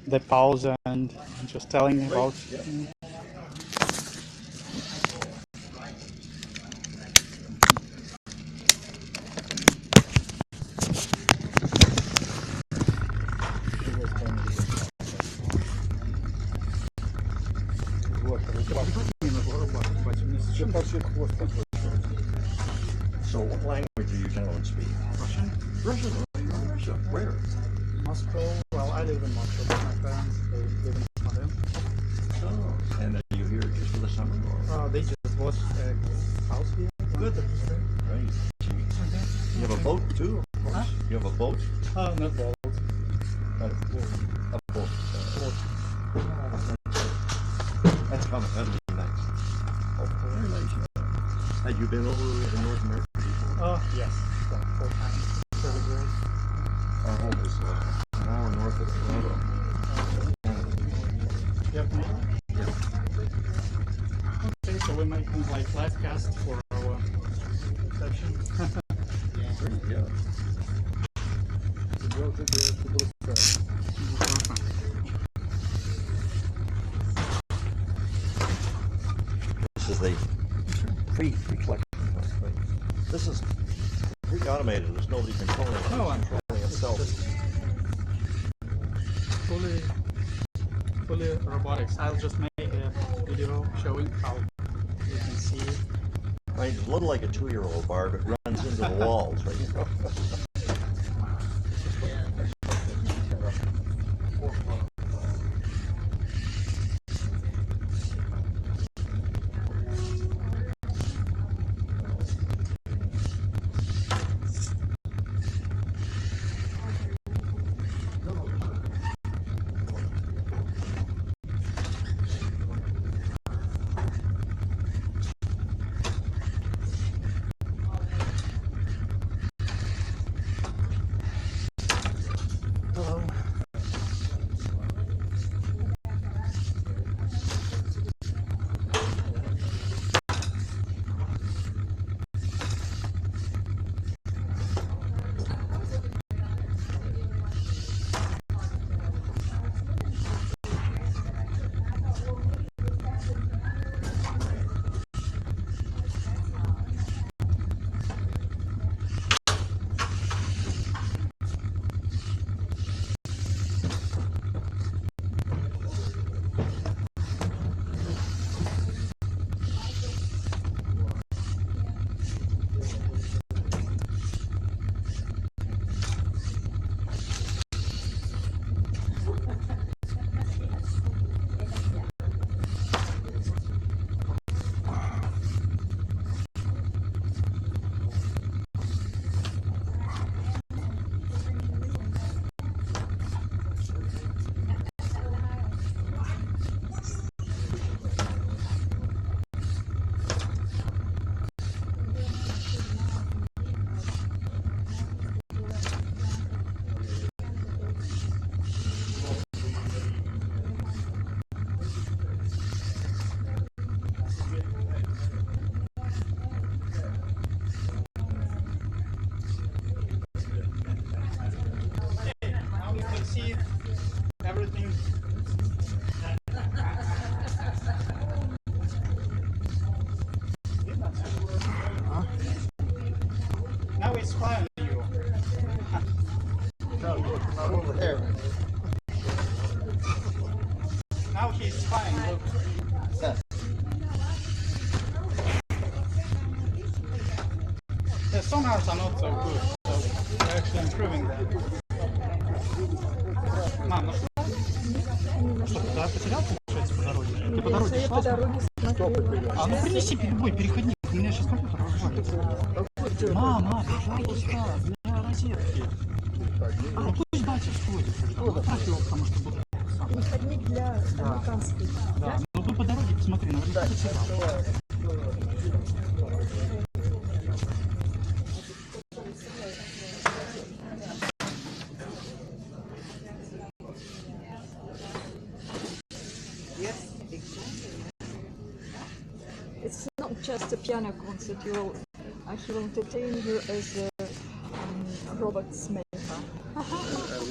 the pause and just telling about. So what language do you gentlemen speak? Russian? Russian? Russia. Where? Moscow. Well, I live in Moscow, but my parents, they live in Moscow. Oh, and are you here just for the summer? Or? They just bought a house here. Good. Right. You have a boat too, of course. Huh? You have a boat? Not boat. A boat. That's coming. That'll be nice. Oh, very nice. Had you been over in North America before? Yes. 4 times. Really great. Our home is an hour north of Toronto. Yep. Yeah. Okay, so we might move like live cast for our session. Yeah. This is the pre-collection. This is pre-automated. There's nobody controlling it. No, I'm controlling itself. Fully robotics. I'll just make a video showing how you can see. Right, it's a little like a 2-year-old Barb. It runs into the walls, right? See everything. Now it's fine with you. No, not over there. Now he's fine. Look. The sonars are not so good, so we're actually improving that. Мам, ну что, ты потерял, получается, по дороге? Ты по дороге шла? Ну принеси любой переходник, у меня сейчас компьютер развалится. Мама, пожалуйста, для розетки. Ну пусть батя сходит, отправь его, потому что будет. Переходник для американских. Да, ну вы по дороге посмотри, наверняка потерял. It's not just a piano concert. I will entertain you as a robots maker.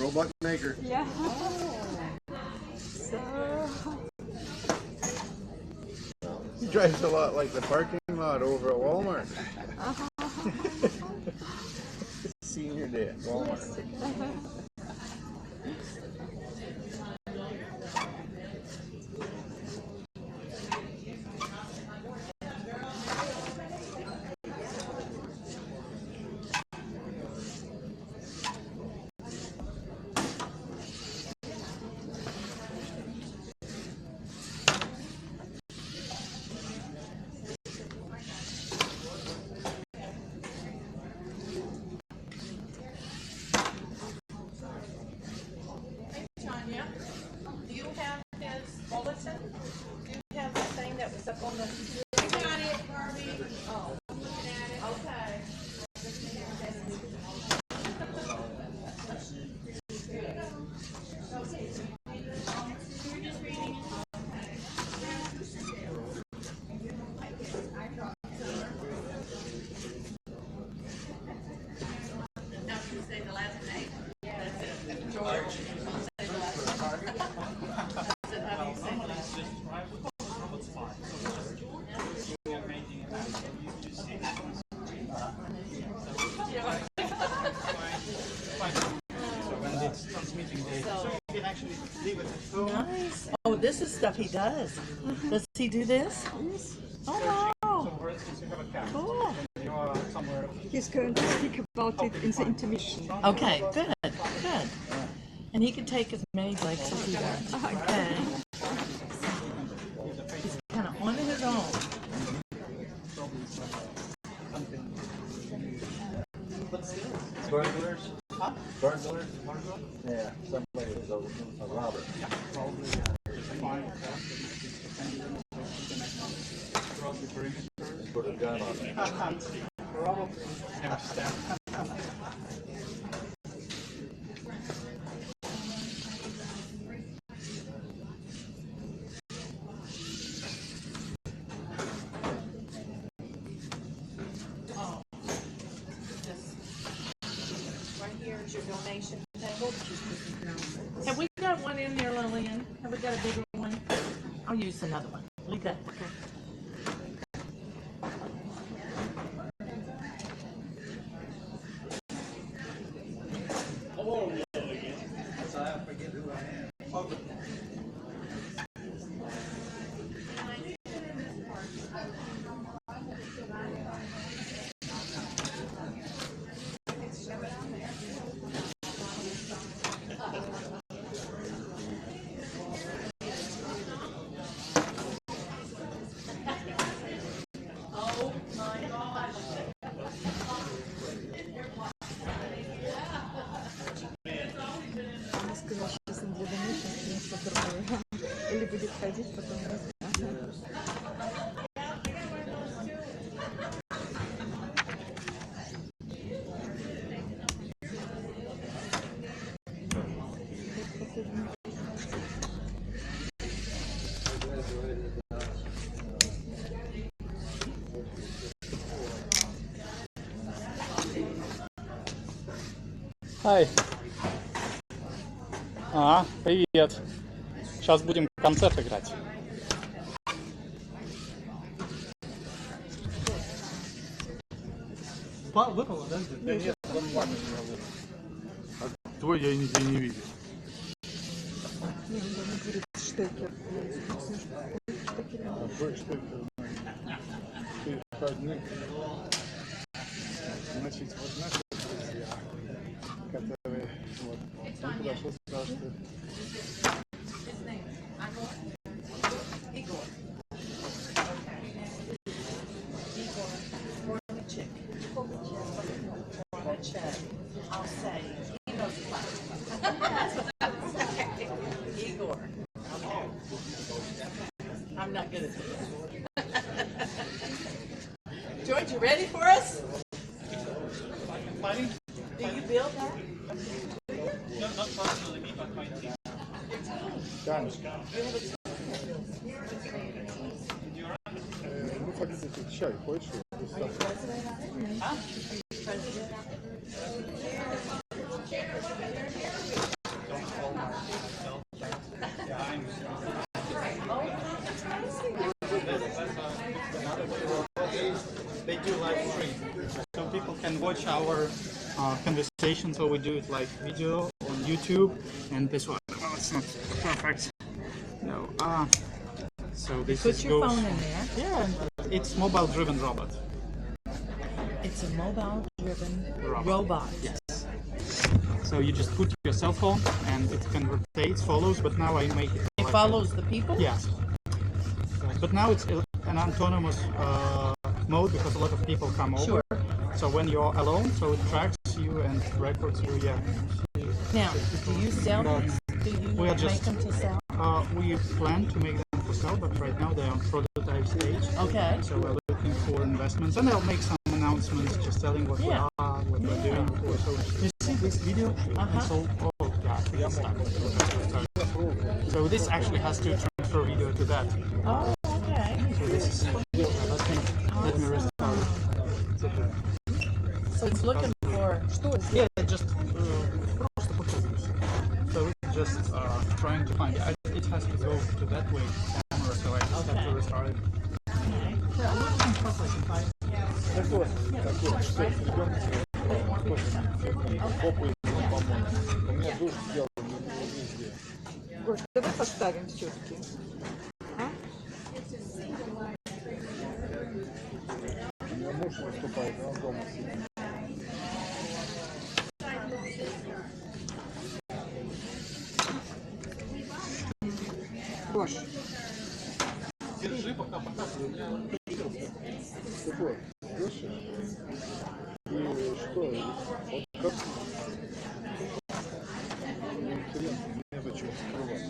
robot maker. Yeah. So, He drives a lot like the parking lot over at Walmart. Senior day at Walmart. Tanya, do you have his bulletin? Do you have the thing that was up on the? I got it, Barbie. Oh, I'm looking at it. Okay. Now can you say the last name? George. Nice. Oh, this is stuff he does. Does he do this? Oh, wow. Cool. he's going to speak about it in the intermission. Okay, good, good. And he can take his many breaks if he wants. Okay. He's kind of on his own. Burglars? Huh? Burglars? Yeah, somebody was a robber. Put a gun on it. Right here is your donation table. Have we got one in there, Lillian? Have we got a bigger one? I'll use another one. Leave that. Она сказала, что если для донейшн что-то другое. Или будет ходить потом. Ай. Привет. Сейчас будем концерт играть. Выпало, да? Да нет, твой я нигде не видел. Не, он даже говорит штекер. Какой штекер? Ты входник. Значит, вот наши друзья, которые вот, он подошел и сказал, что I'll say, he knows Igor. I'm not good at this. George, you ready for us? Do you build that? No, not personally, me, but my team. ну хотите тут чай, хочешь? watch our conversation, so we do it like video on YouTube, and this one, oh, it's not perfect. No, so this Put your phone in there. Yeah, and it's mobile-driven robot. It's a mobile-driven robot. Yes. So you just put your cell phone, and it can rotate, follows. But now I make it. It follows the people? Yes. But now it's an autonomous mode because a lot of people come over. Sure. So when you're alone, so it tracks you and records you. Yeah. Now, do you sell these? Do you We are make just- them to sell? We plan to make them for sale, but right now they're on prototype stage. Okay. So we're looking for investments, and I'll make some announcements, just telling what we Yeah. are, what we're doing. So you see this video? It's all, oh yeah, it's stuck. So this actually has to transfer video to that. Oh, okay. So this is, let me restart it. It's okay. So it's looking for stores. Yeah, just просто показываюсь. So it's just trying to find it. It has to go to that way camera, so I just have to restart it. Yeah, I'm looking for some time. У меня душ сделан везде. Гош, давай поставим все-таки. У меня муж выступает, он дома сидит. Гош, Держи, пока показываю. Так вот, слышишь? И что? Вот как... Мне интересно, мне зачем скрывать.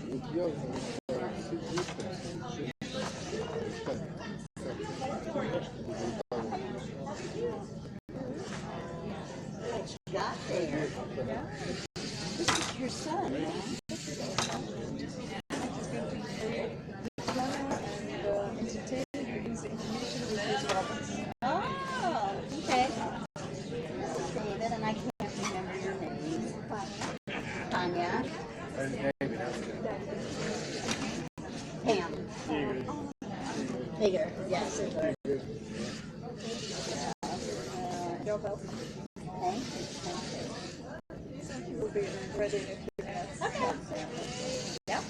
Вот явно сидит, Got there. This is your son, man. Oh, okay. David, and I can't remember your name. Tanya. Pam. Bigger, yes. Okay. we'll be ready in a few minutes. Okay. Yep.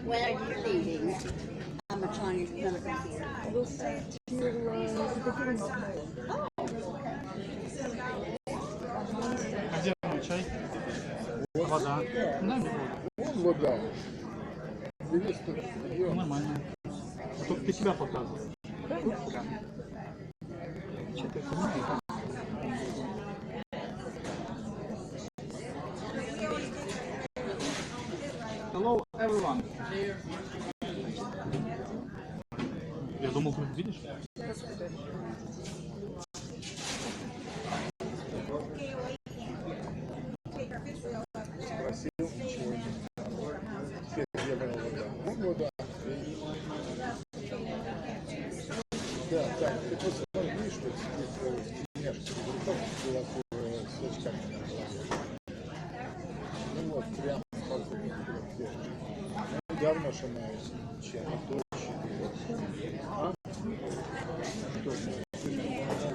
When are you leaving? How much longer are you going to be here? We'll stay till the beginning of May. А где мой чай? Вода. Дай мне воду. Вон вода. Бери столько. Ну, нормально. Только ты себя показываешь. Что-то это не так. Hello, everyone. Я думал, ты видишь? Спросил, ничего не знал. Теперь где была вода? Вон вода. Да, так, ты просто видишь, что сидит немножко в руках, была с очками на голове. Ну вот, прямо спокойно. Ну, явно, что она чем-то точно. А? Что же? Ты же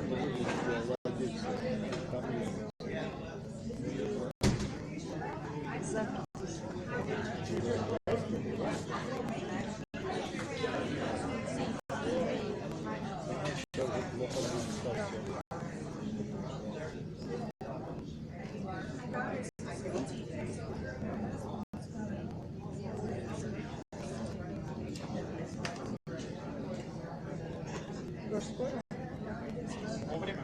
выглядела владельца фамилии. Сейчас же плохо будет совсем. скоро? Вовремя.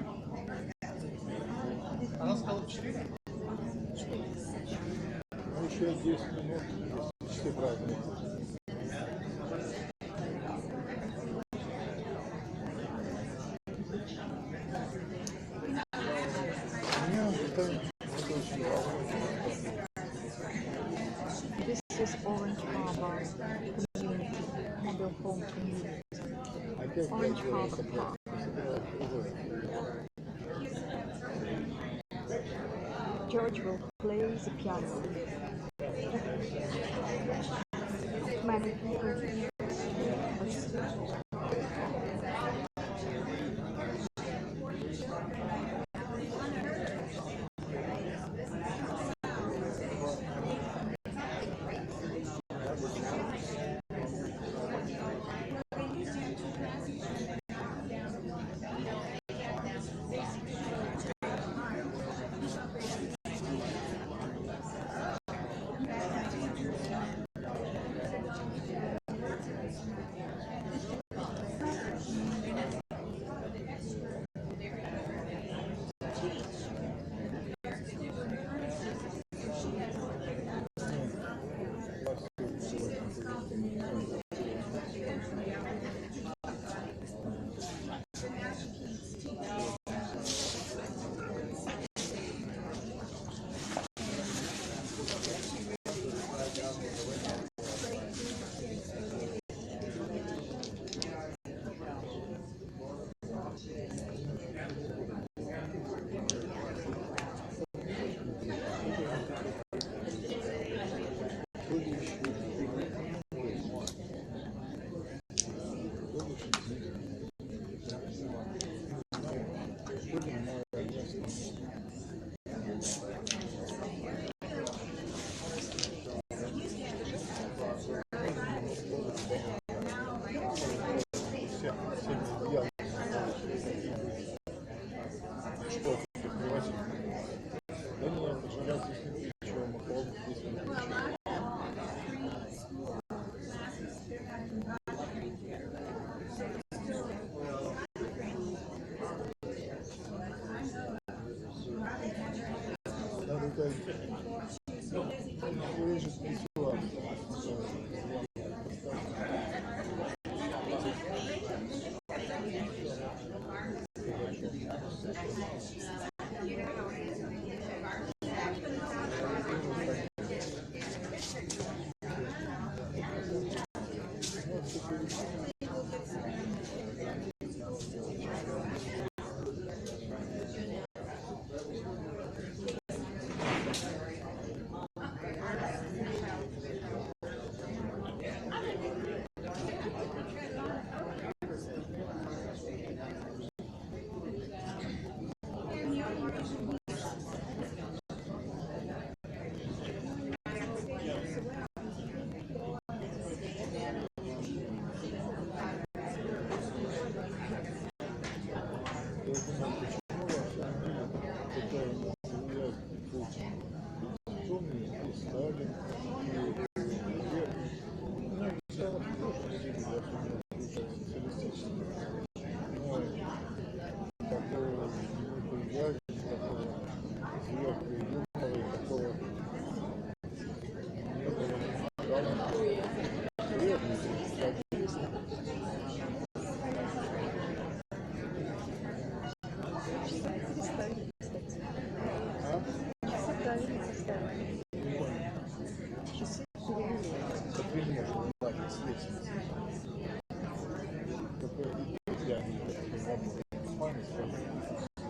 Она сказала 4. Ну, еще 10 минут, если часы правильно. This is Orange Harbor Community, mobile home community. Опять Orange я Harbor собрал. Park. George will play the piano. Many people.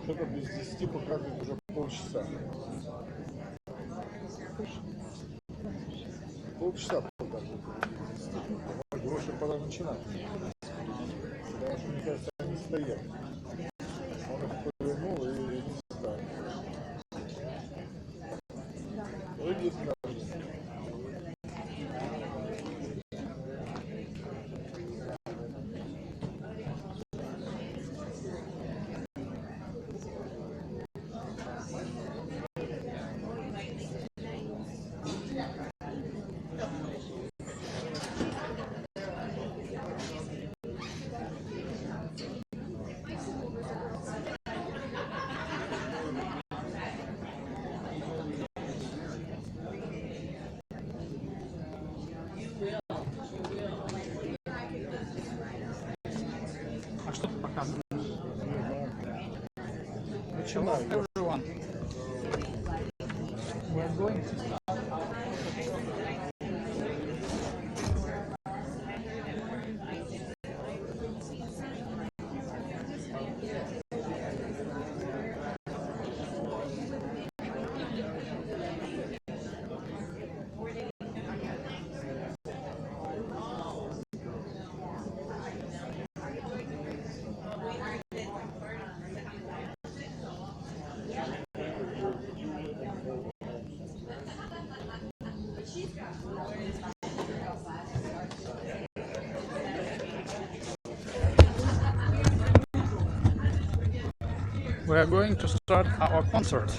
Что-то без 10 показывает уже полчаса. Полчаса показывает. Больше пора начинать. Потому что, мне кажется, они стоят. Он их повернул и не стал. Выйдет даже. Hello, everyone. We're going to start. We are going to start our concert.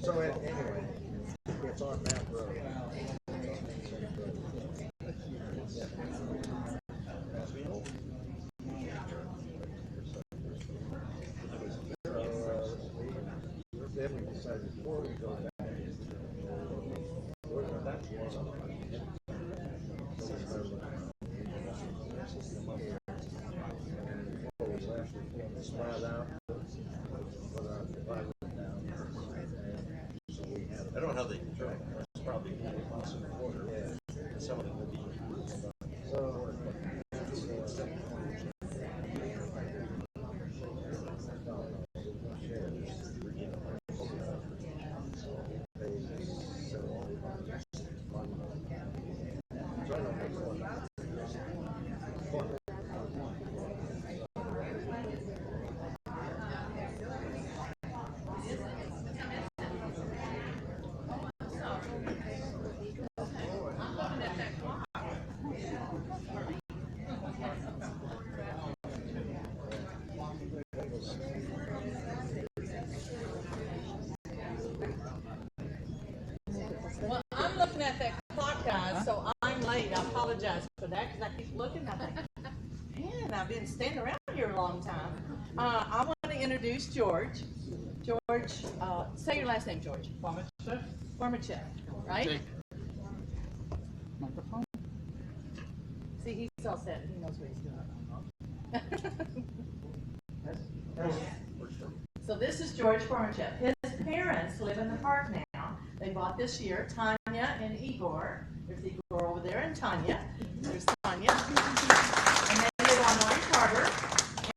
So anyway, it's on that road. Then we decided before we go back, spread out. I don't know how they can track it. It's probably once in a quarter. Yeah. Some of them will be. Well, I'm looking at that clock, guys, so I'm late. I apologize for that because I keep looking at that. Man, I've been standing around here a long time. I want to introduce George. George, say your last name, George. Fomitchev. Fomitchev, right? Take microphone. See, he's all set. He knows what he's doing. So this is George Fomitchev. His parents live in the park now. They bought this year, Tanya and Igor. There's Igor over there and Tanya. There's Tanya. And they live on Orange Harbor,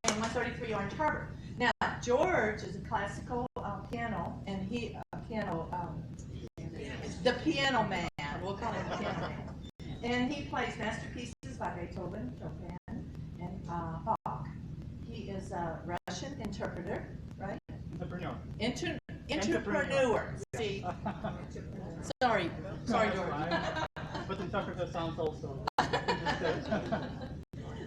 and 133 Orange Harbor. Now, George is a classical piano, and the piano man. We'll call him the piano man. And he plays masterpieces by Beethoven, Chopin, and Bach. He is a Russian interpreter, right? Entrepreneur. Entrepreneur. See? Sorry, George. But interpreter sounds also.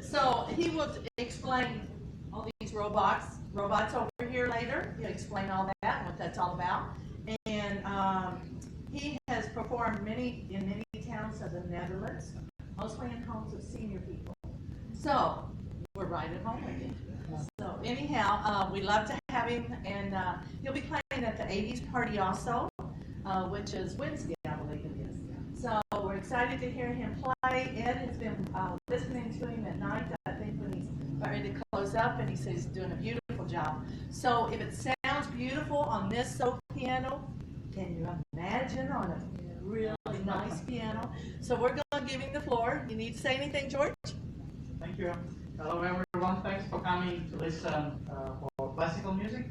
So he will explain all these robots over here later. He'll explain all that and what that's all about. And he has performed in many towns of the Netherlands, mostly in homes of senior people. So we're right at home with him. So anyhow, we love to have him, and he'll be playing at the 80s party also, which is Wednesday, I believe it is. So we're excited to hear him play. Ed has been listening to him at night, I think, when he's about ready to close up, and he says he's doing a beautiful job. So if it sounds beautiful on this piano, can you imagine on a really nice piano? So we're going to give him the floor. You need to say anything, George? Thank you. Hello everyone, thanks for coming to listen for classical music.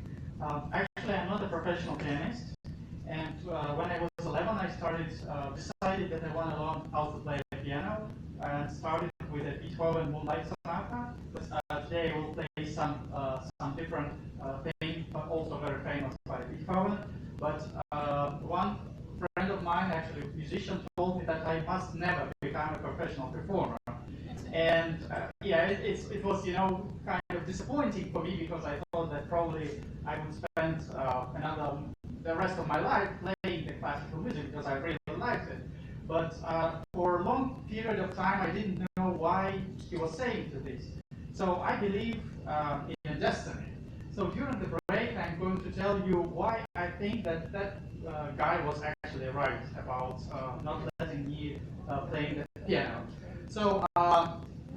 Actually, I'm not a professional pianist, and when I was 11, I decided that I want to learn how to play the piano, and started with a Beethoven Moonlight Sonata. But today I will play some different thing, but also very famous by Beethoven. But one friend of mine, actually a musician, told me that I must never become a professional performer. And it was kind of disappointing for me, because I thought that probably I would spend another the rest of my life playing the classical music because I really liked it. But for a long period of time, I didn't know why he was saying to this. So I believe in a destiny. So during the break, I'm going to tell you why I think that guy was actually right about not letting me playing the piano. So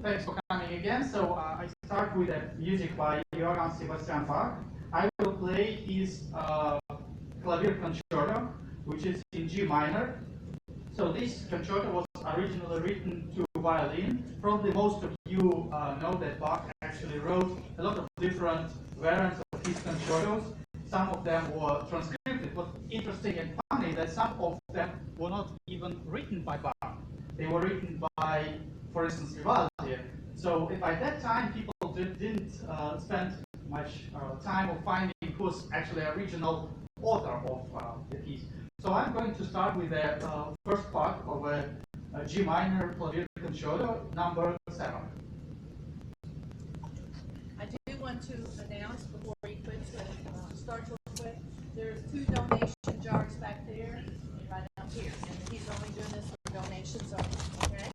thanks for coming again. So I start with a music by Johann Sebastian Bach. I will play his clavier concerto, which is in G minor. So this concerto was originally written to violin. Probably most of you know that Bach actually wrote a lot of different variants of his concertos. Some of them were transcribed. It was interesting and funny that some of them were not even written by Bach. They were written by, for instance, Vivaldi. So by that time, people didn't spend much time of finding who's actually original author of the piece. So I'm going to start with the first part of a G minor clavier concerto, number 7. I do want to announce before we quit start real quick, there's 2 donation jars back there and right out here. And he's only doing this for donations only, okay?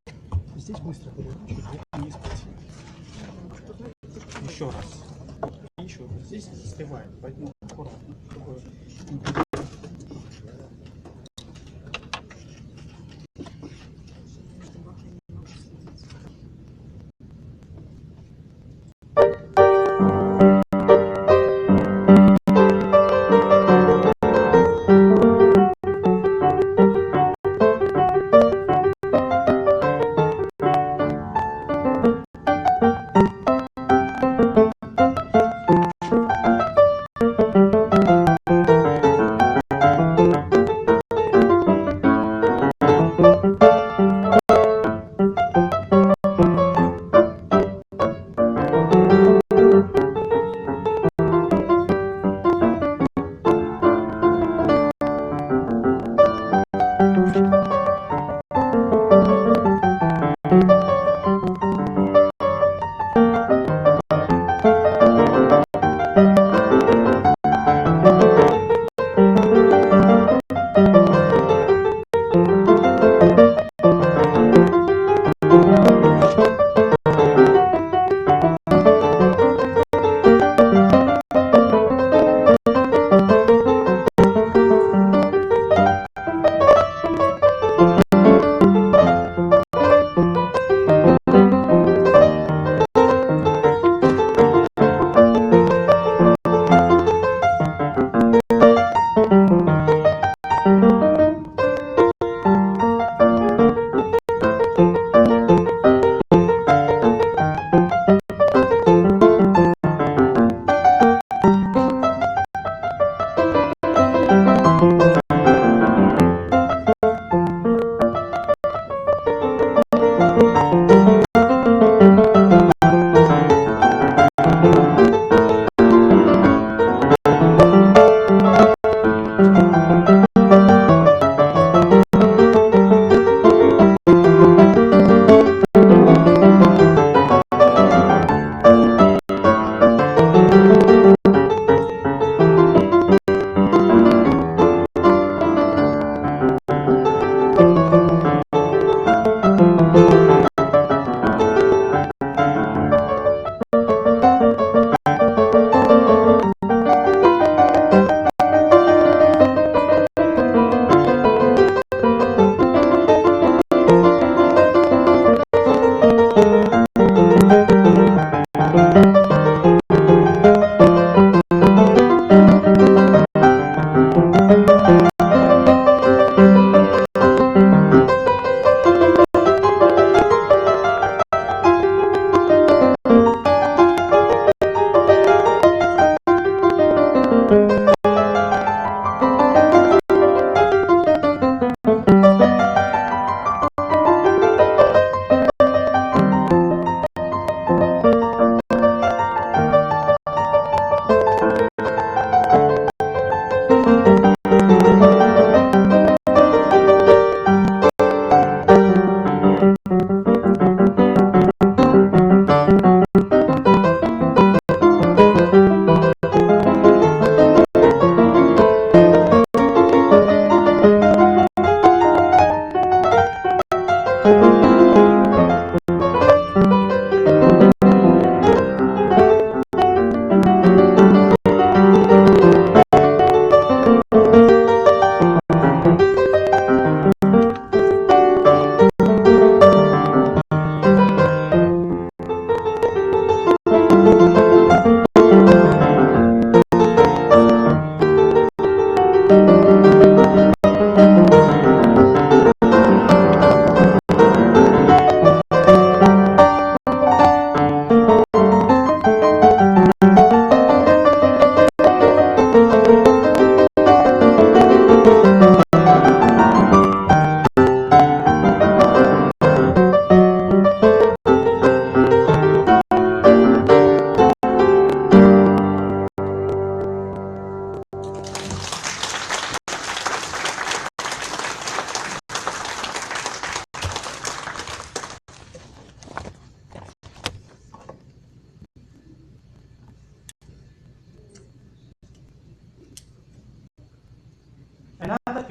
Здесь быстро переключить, не спать. Еще раз. Еще раз. Здесь успевает, поэтому аккуратно. Чтобы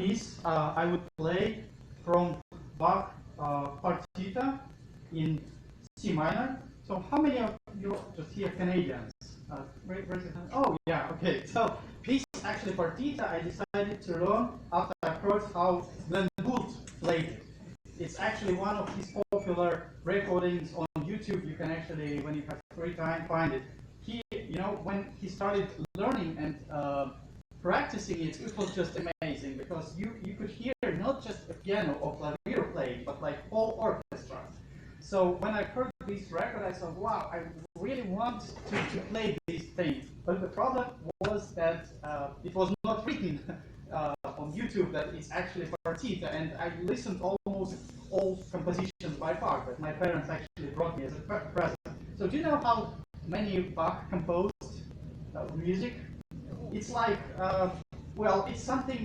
piece I would play from Bach Partita in C minor. So how many of you just here Canadians? Raise your hand. Oh yeah, okay. So piece actually Partita I decided to learn after I heard how Glenn Gould played it. It's actually one of his popular recordings on YouTube. You can actually, when you have free time, find it. He, when he started learning and practicing it, it was just amazing because you could hear not just a piano or clavier playing, but like whole orchestra. So when I heard this record, I thought, wow, I really want to play these things. But the problem was that it was not written on YouTube that it's actually partita, and I listened almost all compositions by heart that my parents actually brought me as a present. So do you know how many Bach composed music? It's like, well, it's something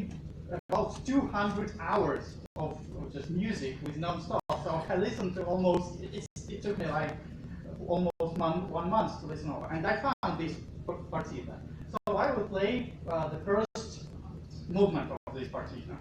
about 200 hours of just music with non-stop. So I listened to almost, it took me like almost 1 month to listen over. And I found this partita. So I will play the first movement of this partita.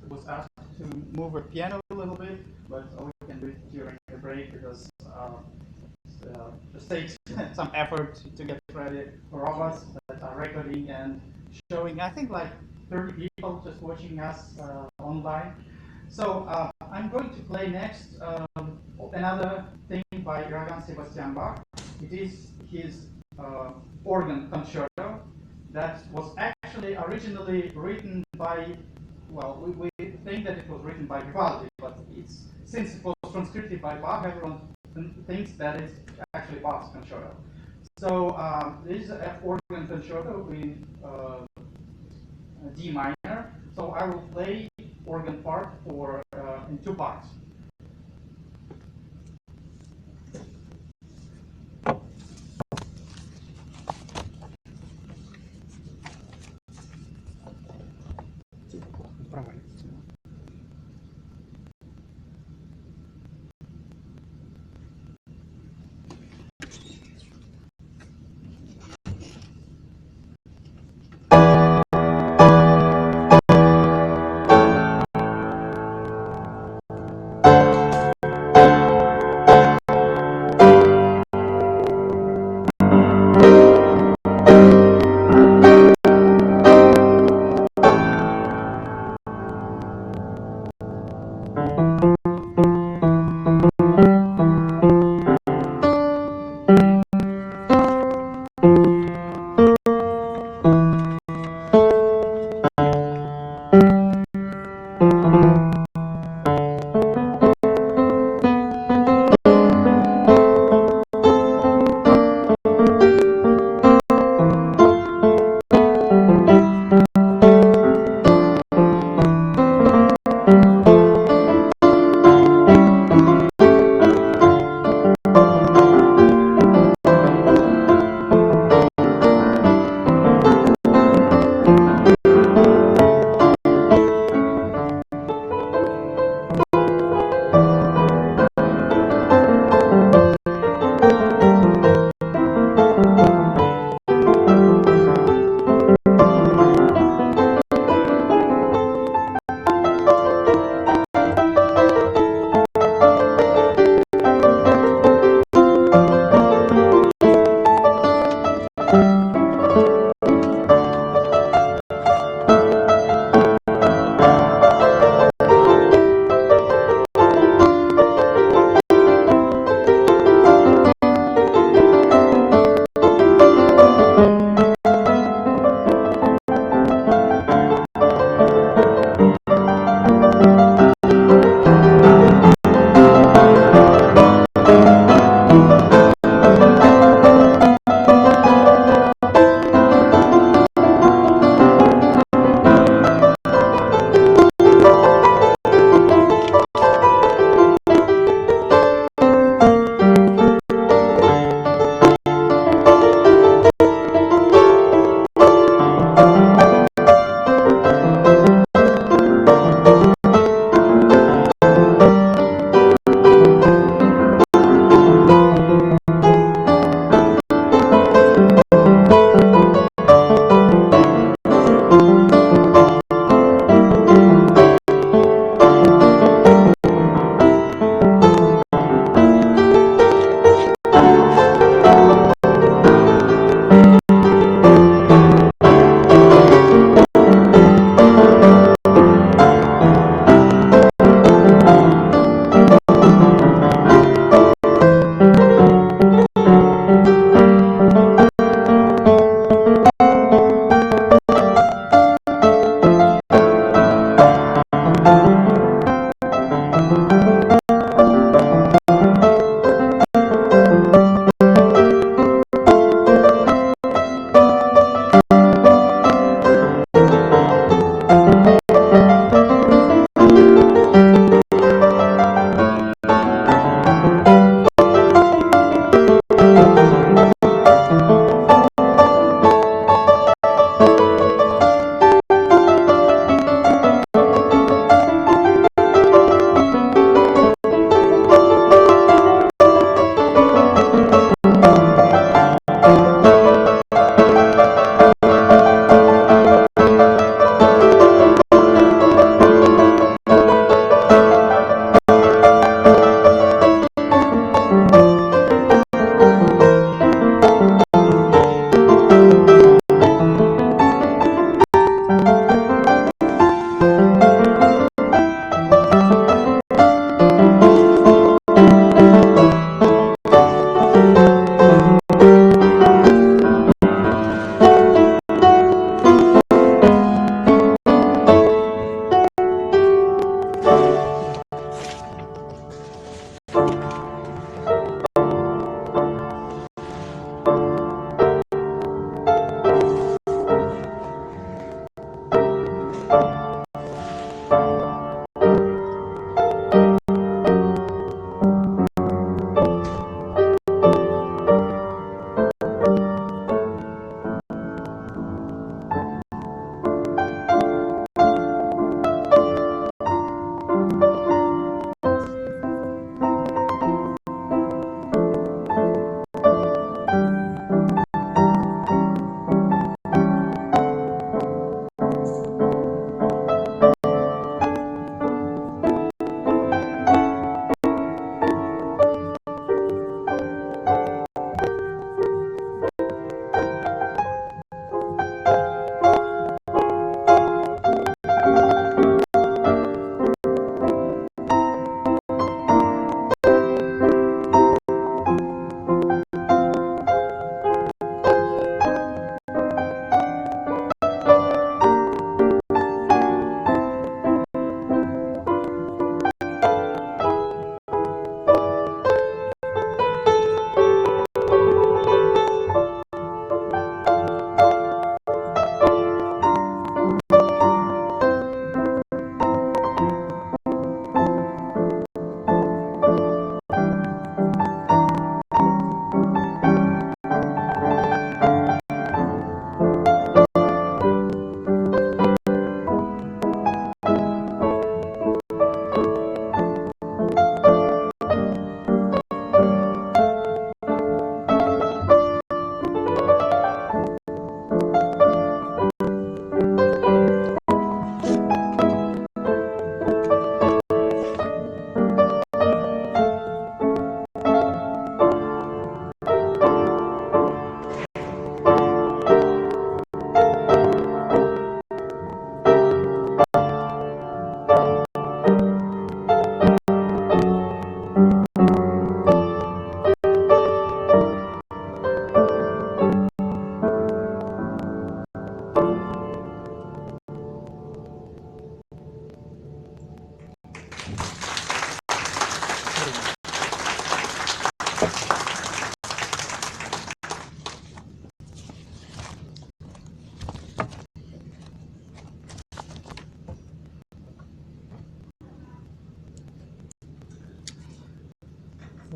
was asked to move a piano a little bit, but we can do it during the break because it takes some effort to get ready for robots that are recording and showing. I think like 30 people just watching us online. So I'm going to play next another thing by Johann Sebastian Bach. It is his organ concerto that was actually originally written by, well, we think that it was written by Vivaldi, but since it was transcribed by Bach, everyone thinks that it's actually Bach's concerto. So this is an organ concerto in D minor. So I will play organ part for in two parts.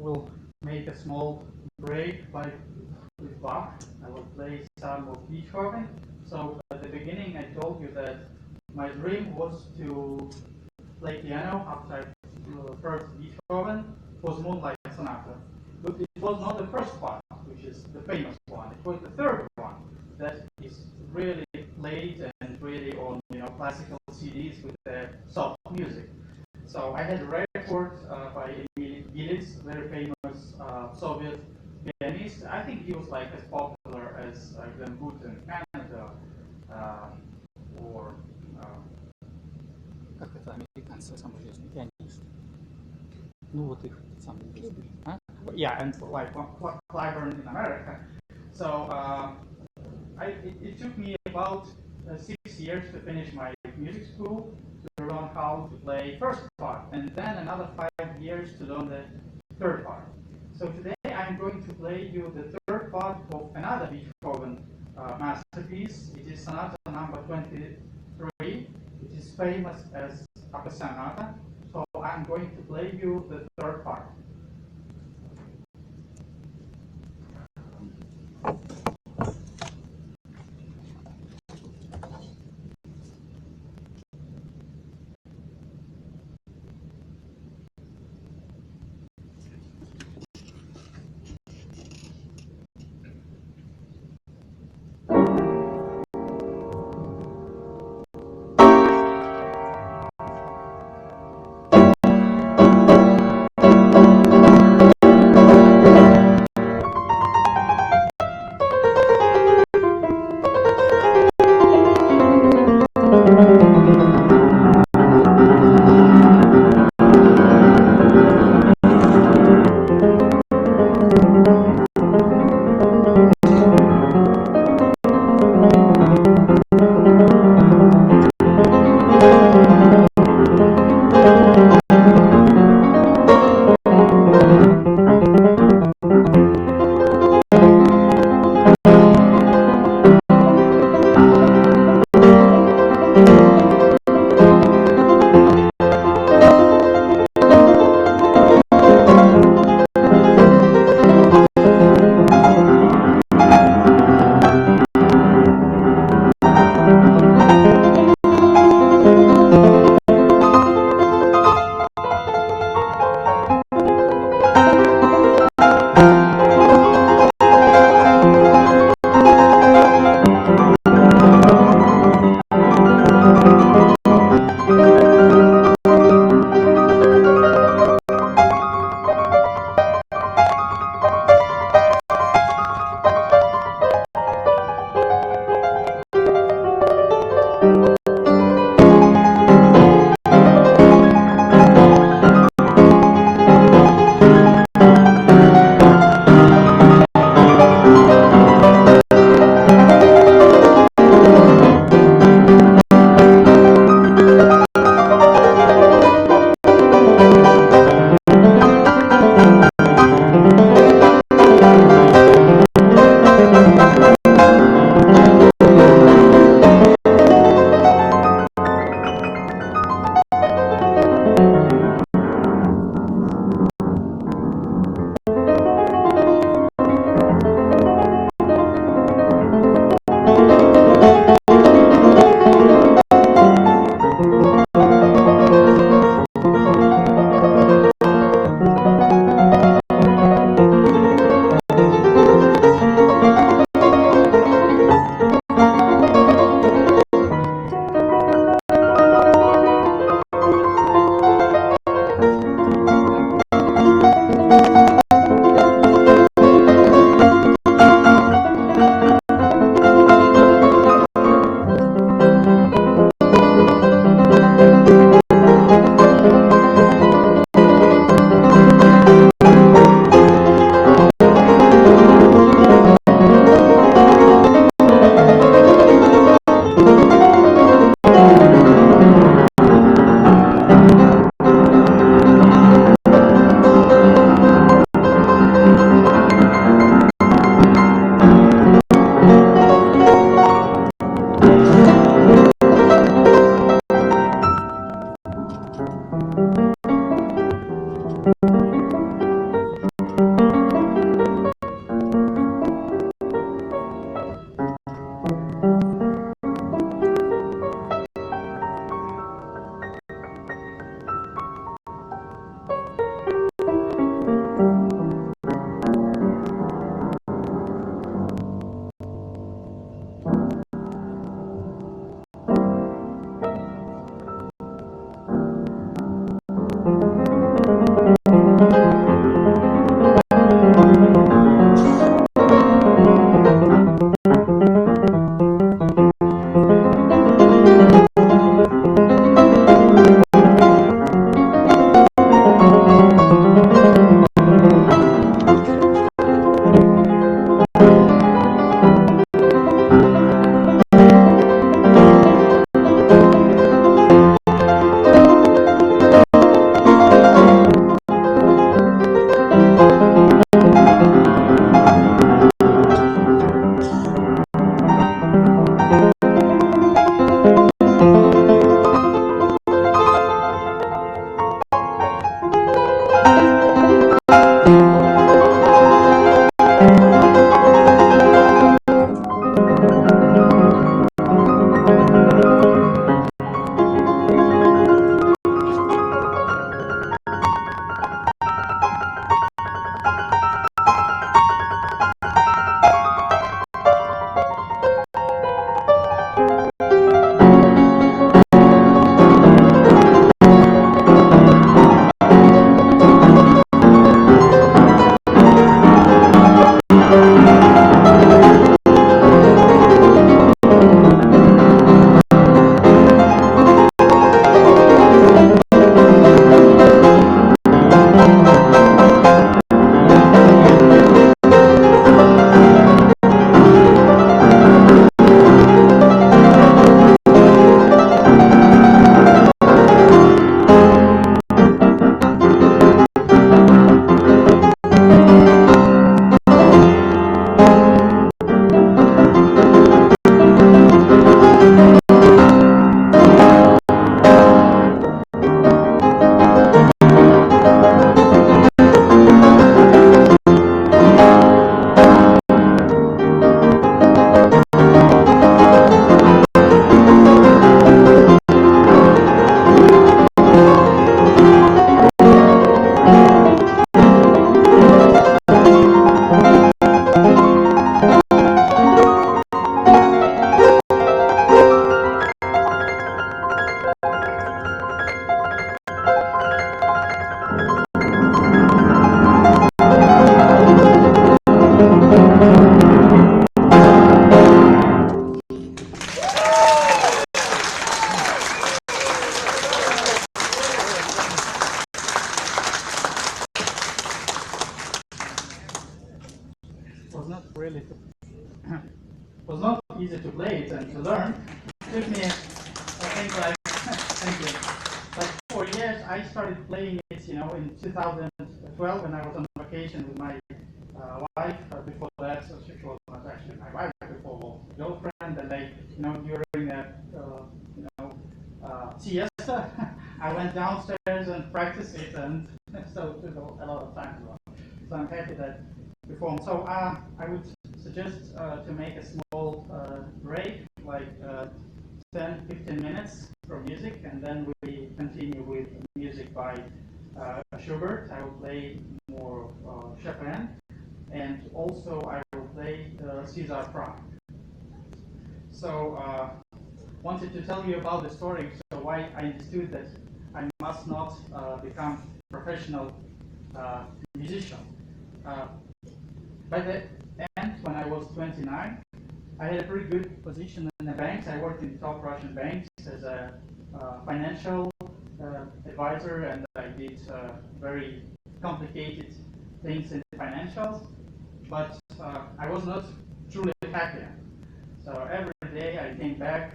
will make a small break with Bach. I will play some of Beethoven. So at the beginning, I told you that my dream was to play piano after I heard Beethoven. Was Moonlight Sonata. But it was not the first part, which is the famous one. It was the third one that is really played and really on classical CDs with the soft music. So I had a record by Emil Gillis, very famous Soviet pianist. I think he was like as popular as Glenn Wood in Canada, or как это американцы самые известные пианисты. Ну вот их самые известные. Yeah, and like Cliburn in America. So it took me about 6 years to finish my music school, to learn how to play first part, and then another 5 years to learn the third part. So today I'm going to play you the third part of another Beethoven masterpiece. It is Sonata number 23. It is famous as Sonata. So I'm going to play you the third part. it and to learn. It took me, I think, like, thank you, like 4 years. I started playing it, you know, in 2012 when I was on vacation with my wife. Before that, so she was not actually my wife, before was girlfriend, and I, you know, during a, siesta, I went downstairs and practiced it, and so it took a lot of time as well. So I'm happy that we formed. So I would suggest to make a small break, like 10-15 minutes from music, and then we continue with music by Schubert. I will play more Chopin, and also I will play César Franck. So wanted to tell you about the story, so why I understood that I must not become professional musician. By the end, when I was 29, I had a pretty good position in the banks. I worked in top Russian banks as a financial advisor, and I did very complicated things in the financials, but I was not truly happy. So every day I came back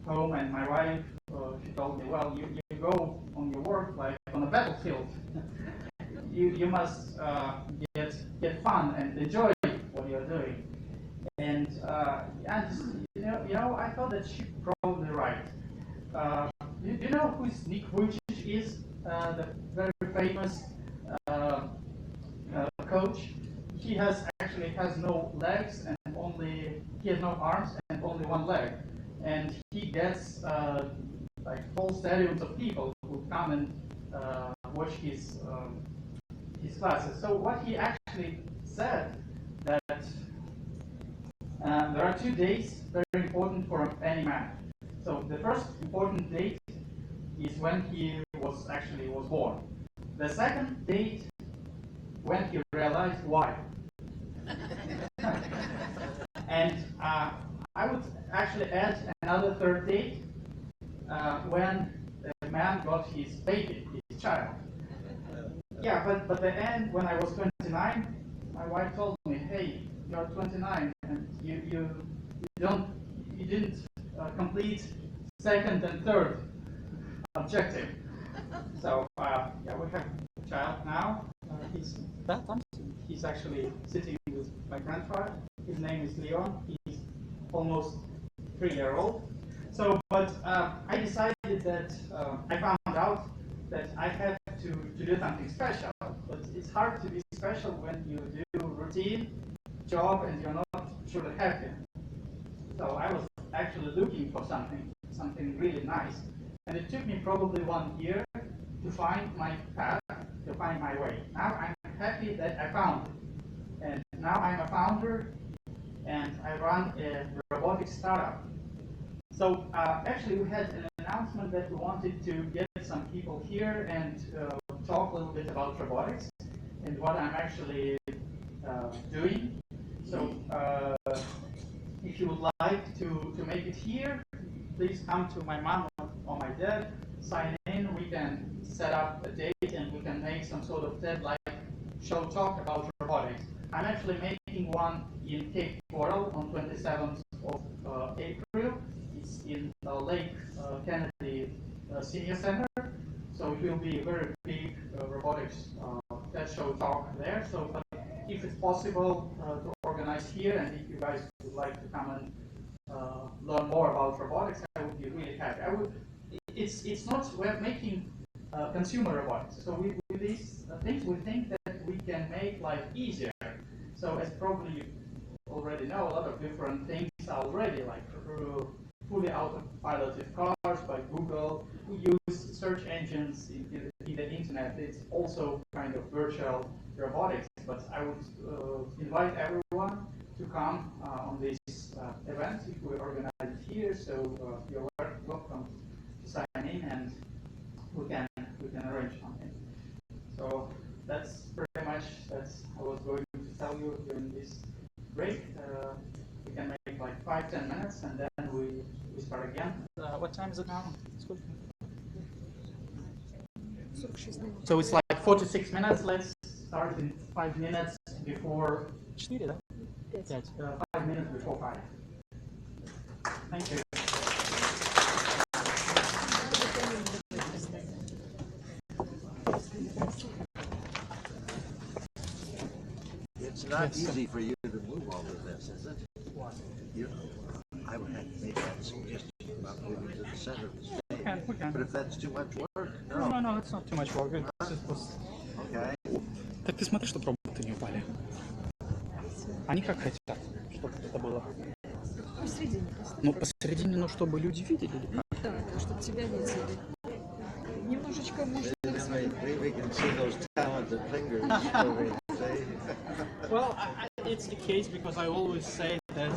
home, and my wife, she told me, well, you go on your work like on a battlefield. you must get fun and enjoy what you're doing. And I thought that she's probably right. You know who Nick Vujicic is? The very famous coach. He has no legs and he has no arms and only one leg, and he gets like whole stadiums of people who come and watch his classes. So what he actually said that there are 2 days very important for any man. So the first important date is when he was born. The second date when he realized why. And I would actually add another third date when the man got his baby, his child. Yeah, but the end, when I was 29, my wife told me, "Hey, you're 29 and you didn't complete second and third objective." So yeah, we have a child now. He's actually sitting with my grandfather. His name is Leon. He's almost 3-year-old. So, but I decided that I found out that I had to do something special. But it's hard to be special when you do routine job and you're not truly happy. So I was actually looking for something really nice. And it took me probably 1 year to find my path, to find my way. Now I'm happy that I found it. And now I'm a founder, and I run a robotics startup. So actually we had an announcement that we wanted to get some people here and talk a little bit about robotics and what I'm actually doing. So if you would like to make it here, please come to my mom or my dad, sign in, we can set up a date and we can make some sort of TED-like show talk about robotics. I'm actually making one in Cape Coral on 27th of April. It's in Lake Kennedy Senior Center. So it will be a very big robotics TED show talk there. So if it's possible to organize here, and if you guys would like to come and learn more about robotics, I would be really happy. It's not, we're making consumer robotics. So with these things, we think that we can make life easier. So as probably you already know, a lot of different things are already, like fully autopiloted cars by Google. We use search engines in the internet. It's also kind of virtual robotics. But I would invite everyone to come on this event if we organize it here. So you're welcome to sign in, and we can arrange something. So that's pretty much I was going to tell you during this break. We can make like 5-10 minutes, and then we start again. What time is it now? So it's like 46 minutes. Let's start in 5 minutes before 5 minutes before 5. Thank you. It's not Yes, sir. easy for you to move all of this, is it? What? You, I would have to make that suggestion about moving to the center of the stage. We can. But if that's too much work, No, it's not too much work. It's just... Okay. Так ты смотри, чтобы роботы не упали. Они как хотят, чтобы это было. Посередине. Ну, посередине, ну, чтобы люди видели. Да, чтобы тебя видели. Немножечко можно... We can see those talented fingers moving, see? Well, it's the case because I always say that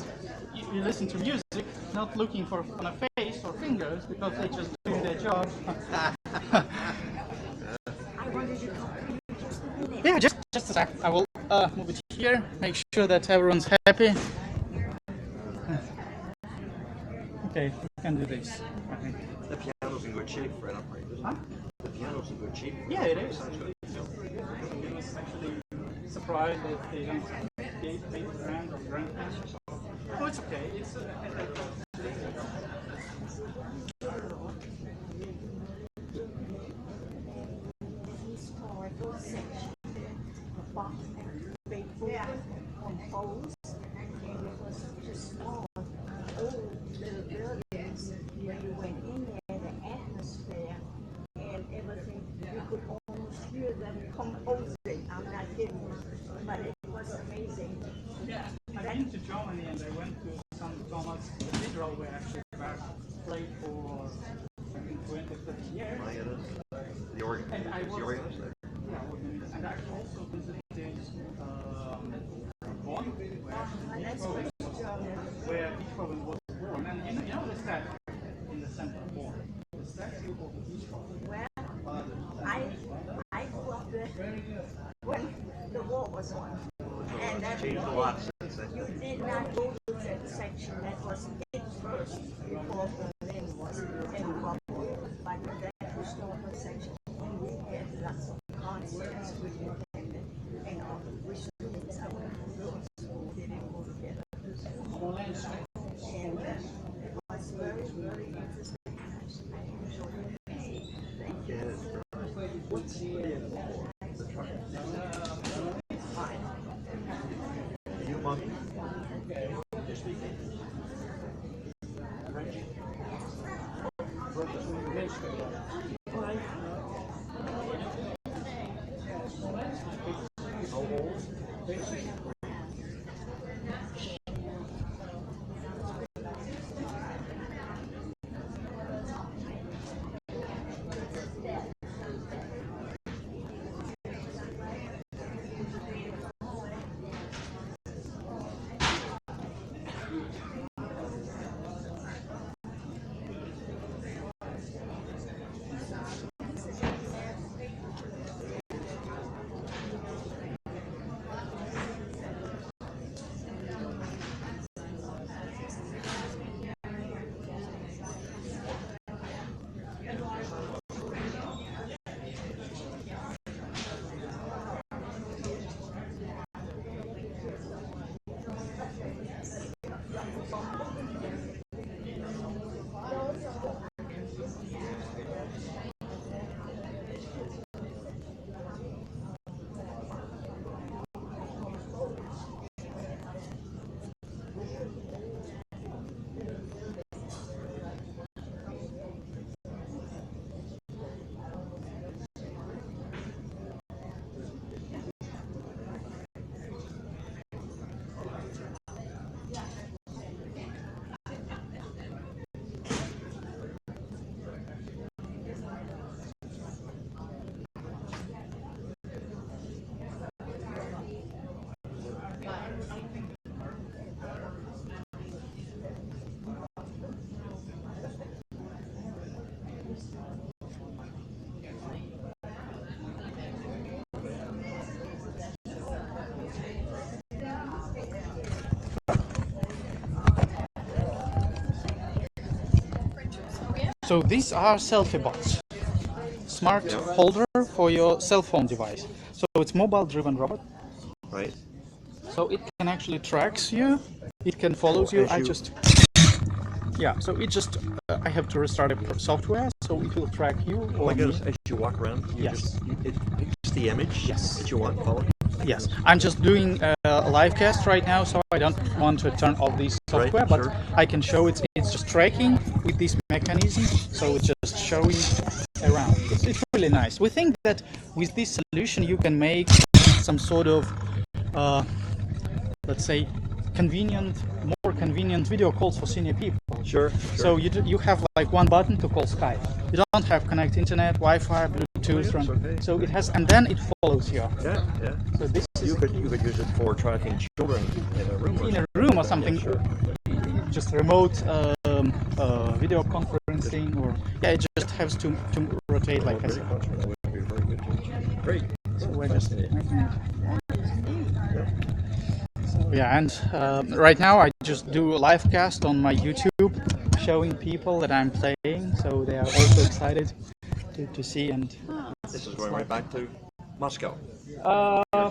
you listen to music, not looking for on a face or fingers, because they just do their job. Yeah, just a sec. I will move it here, make sure that everyone's happy. Okay, we can do this. Okay. The piano's in good shape for an operator. Huh? The piano's in good shape. Yeah, it is. I was actually surprised that they don't pay the grand or grand. Oh, it's okay. It's Historical section, the box big composed, and it was just small, old little buildings. When you went in there, the atmosphere and everything, you could almost hear them composing. I'm not kidding, but it was amazing. yeah. I've been to Germany and I went to St. Thomas Cathedral where actually Bach played for I think 20, 30 years. The organ. And I Is was, the organist there? yeah, and I also visited Bonn, where Beethoven was born. And you know the statue in the center of Bonn? The statue of Beethoven. Well, I grew up there when the war was on, and that Changed a lot since then. you did not go to that section. That was it first before Berlin was in trouble. But that historical section, and we had lots of concerts with independent and all the Christians. Those who didn't go together. And it was very, very interesting. I enjoyed it. Thank you. What's the truck? You monkey? So these are selfie bots. Smart holder for your cell phone device. So it's mobile driven robot. Right. So it can actually tracks you. It can follow you. as you- Yeah, so it just I have to restart the software, so it will track you. Oh my or goodness, me. as you walk around, you Yes. just, it picks the image Yes. that you want followed? Yes, I'm just doing a live cast right now, so I don't want to turn off this software, Right, but sure. I can show it's just tracking with this mechanism, so it's just showing around. It's really nice. We think that with this solution you can make some sort of, let's say, more convenient video calls for senior people. Sure, So you have like one button to call Skype. You don't have connect internet, Wi-Fi, Bluetooth, yes, okay. so it has, and then it follows you. Yeah, yeah. So this You could use it for tracking children in a room. in a room or something, just remote video conferencing, or yeah, it just has to rotate like I said. That would be very good too. Great. So we're just making it. So, yeah, and right now I just do a live cast on my YouTube, showing people that I'm playing, so they are also excited to see. And This is going right back to Moscow.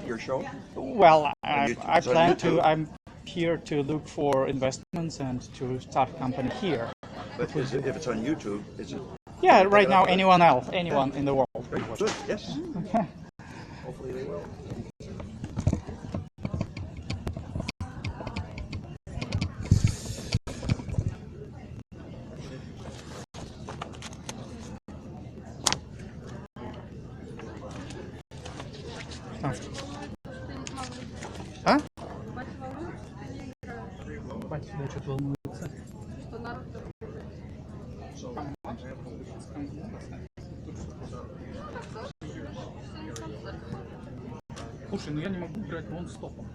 Your show? well, YouTube. I It's on plan YouTube. to. I'm here to look for investments and to start a company here. But if it's on YouTube, is it? Yeah, right now anyone in the world. Great. Good. Yes. Hopefully they will. А? Батя тебя что-то волнуется. Слушай, ну я не могу брать нон-стопом.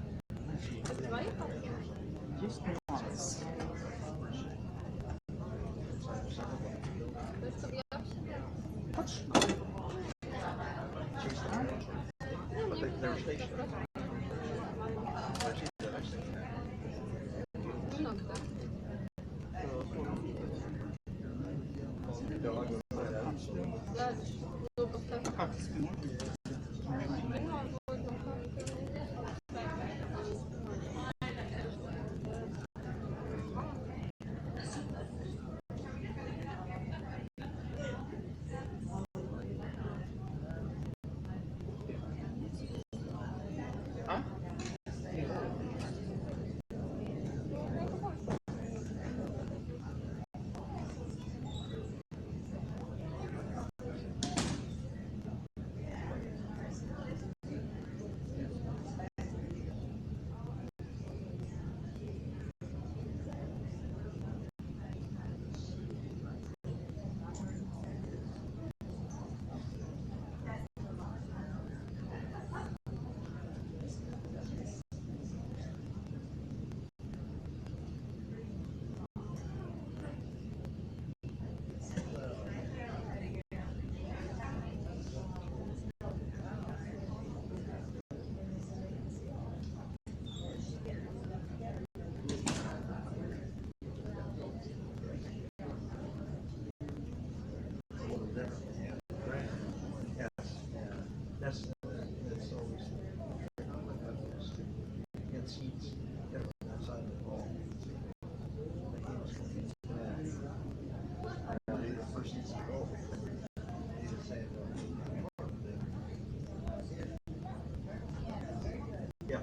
Есть нюанс. Как спиной? That's always get seats outside the ball. Yeah.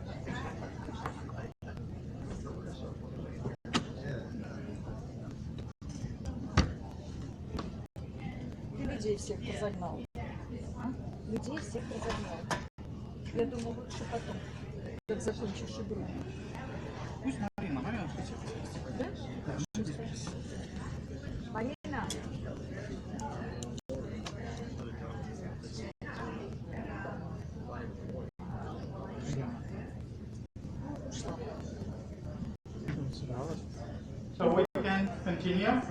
Ты людей всех разогнал. Людей всех разогнал. Я думаю, лучше потом, как закончишь игру. Пусть Марина хотя бы. Да? Марина. So we can continue.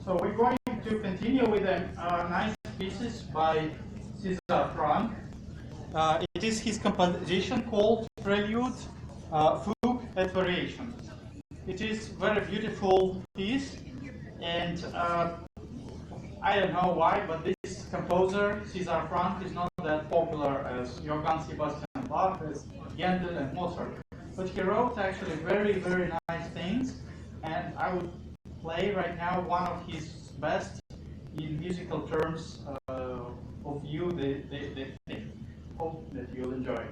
So we're going to continue with the nice pieces by César Franck. It is his composition called Prelude, Fugue and Variation. It is very beautiful piece, and I don't know why, but this composer, Cesar Franck, is not that popular as Johann Sebastian Bach, as Handel and Mozart. But he wrote actually very, very nice things, and I would play right now one of his best in musical terms of you, the thing. Hope that you'll enjoy.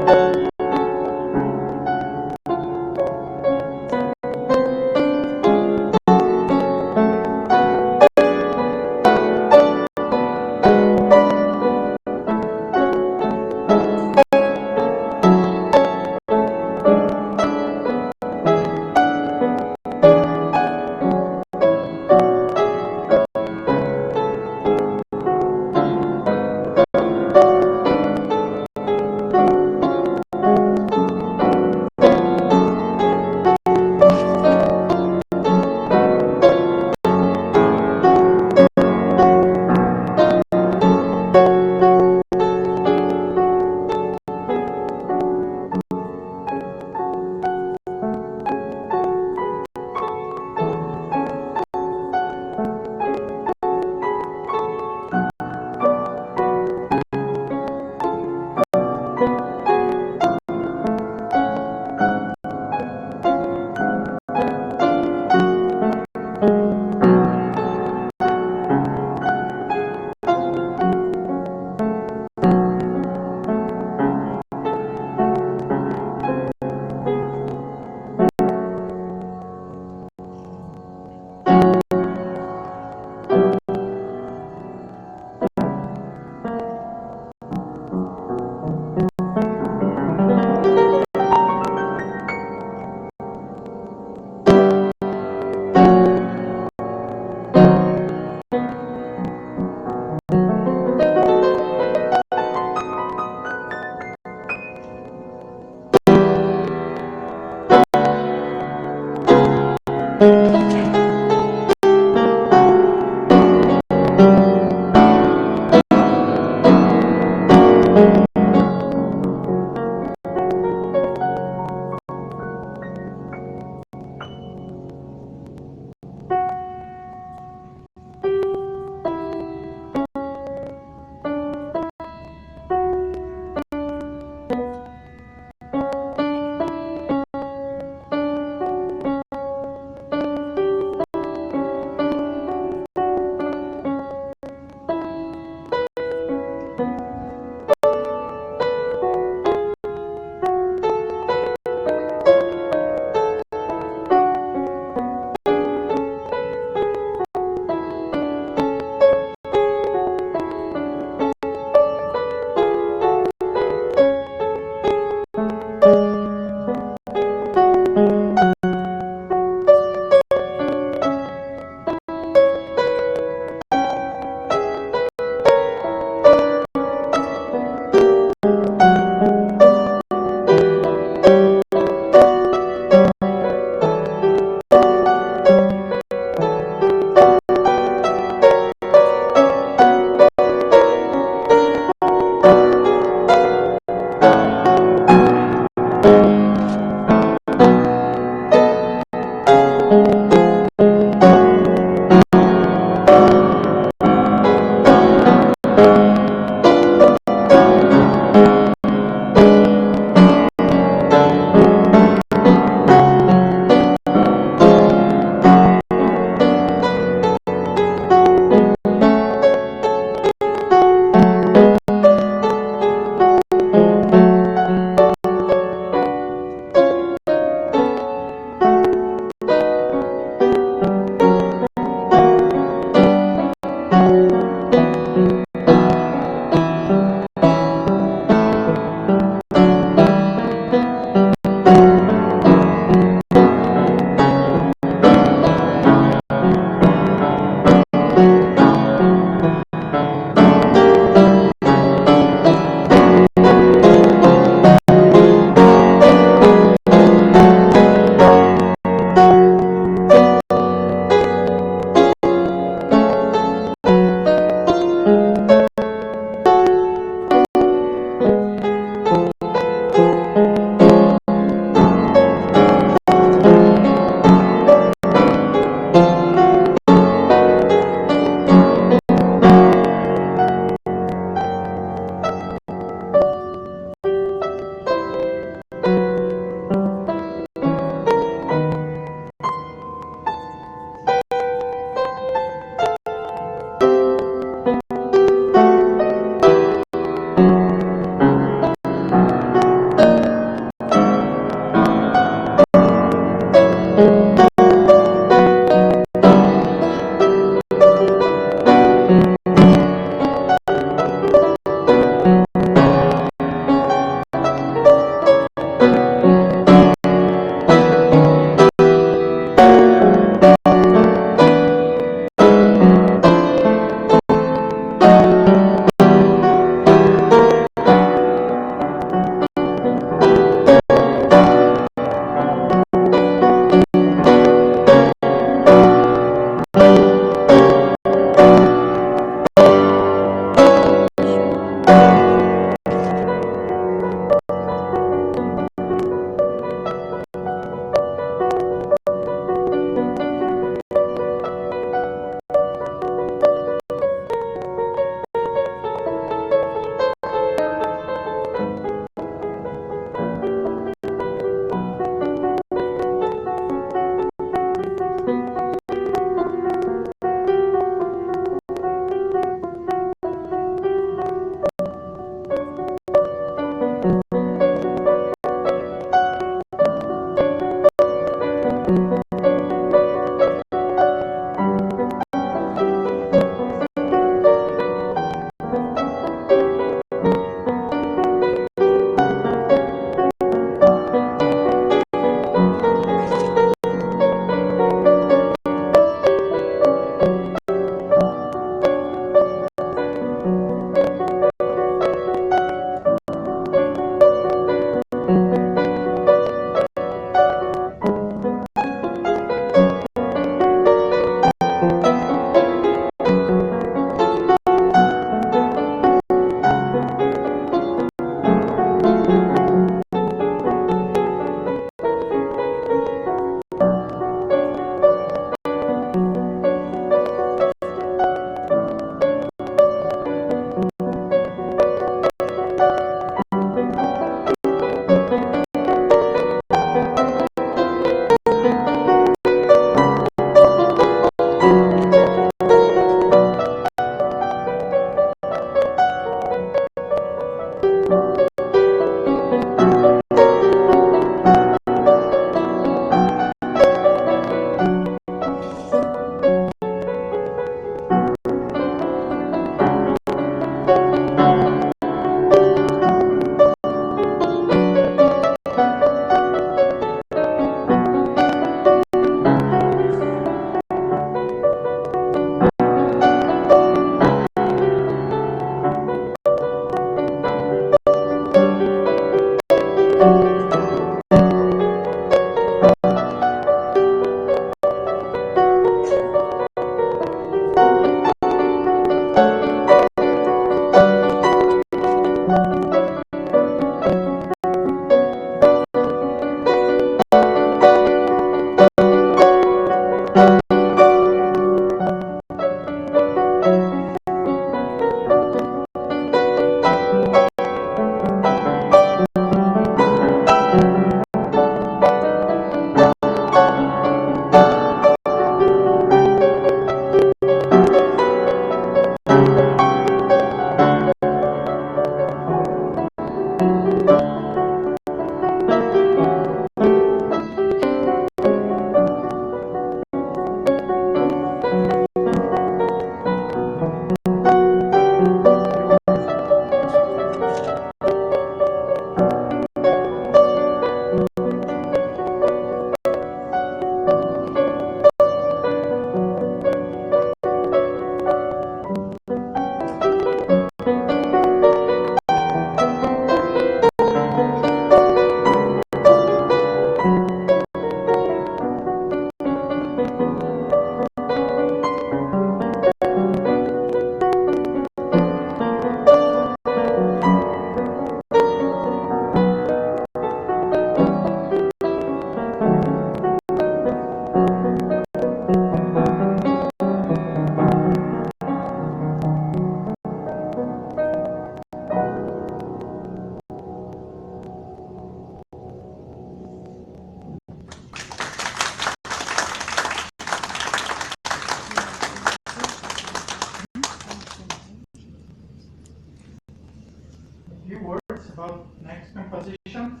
So next composition,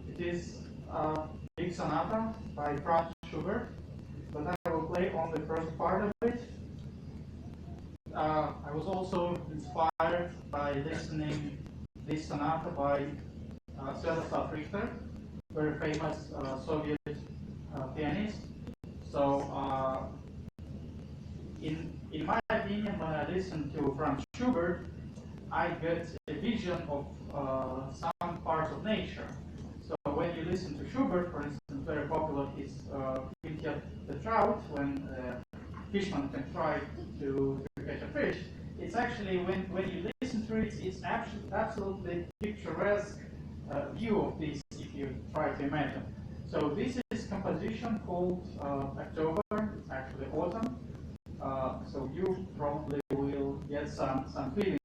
it is a big sonata by Franz Schubert, but I will play on the first part of it. I was also inspired by listening this sonata by Sviatoslav Richter, very famous Soviet pianist. So in my opinion, when I listen to Franz Schubert, I get a vision of some parts of nature. So when you listen to Schubert, for instance, very popular is Quintet the Trout, when fisherman can try to catch a fish. It's actually, when you listen to it, it's absolutely picturesque view of this, if you try to imagine. So this is composition called October, it's actually autumn. So you probably will get some feeling